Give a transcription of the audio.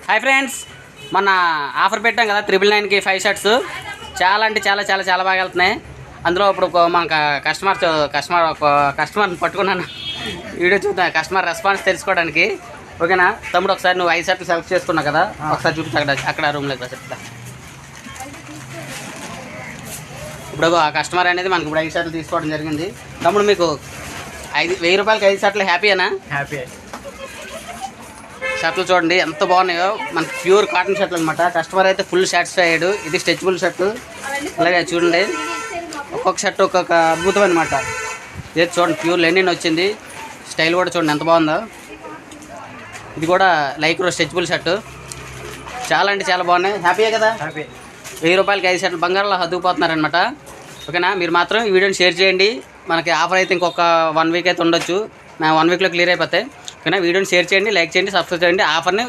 Hi friends, మన offer పెట్టాం కదా 999కి 5 షర్ట్స్. చాలా అంటే చాలా చాలా చాలా బాగా వెళ్తున్నాయి. అందులో ఇప్పుడు మనకు కస్టమర్ని పట్టుకున్నాను. వీడియో చూద్దాం, కస్టమర్ రెస్పాన్స్ తెలుసుకోవడానికి. ఓకేనా తమ్ముడు, ఒకసారి నువ్వు 5 షర్ట్లు సెలెక్ట్ చేసుకున్నావు కదా, ఒకసారి చూపించు అక్కడ రూమ్లోకి చెప్తా. ఇప్పుడు ఆ కస్టమర్ అనేది మనకి ఇప్పుడు 5 షర్ట్లు తీసుకోవడం జరిగింది. తమ్ముడు, మీకు 1000 రూపాయలకి 5 షర్ట్లు హ్యాపీయేనా? హ్యాపీ. షర్ట్లు చూడండి ఎంత బాగున్నాయో, మనకి ప్యూర్ కాటన్ షర్ట్లు అనమాట. కస్టమర్ అయితే ఫుల్ సాటిస్ఫై అయ్యాడు. ఇది స్ట్రెచబుల్ షర్టు. అలాగే చూడండి, ఒక్కొక్క షర్ట్ ఒక్కొక్క అద్భుతం అనమాట. ఇది చూడండి, ప్యూర్ లెనిన్ వచ్చింది. స్టైల్ కూడా చూడండి ఎంత బాగుందో. ఇది కూడా లైక్రో స్ట్రెచబుల్ షర్టు. చాలా అంటే చాలా బాగున్నాయి. హ్యాపీయే కదా? హ్యాపీ. 1000 రూపాయలకి 5 షర్ట్లు బంగారంలో హద్దుకుపోతున్నారనమాట. ఓకేనా, మీరు మాత్రం ఈ వీడియోని షేర్ చేయండి. మనకి ఆఫర్ అయితే ఇంకొక 1 వీక్ అయితే ఉండొచ్చు. 1 వీక్లో క్లియర్ అయిపోతాయి. ఓకేనా, వీడియోని షేర్ చేయండి, లైక్ చేయండి, సబ్స్క్రైబ్ చేయండి. ఆఫర్ని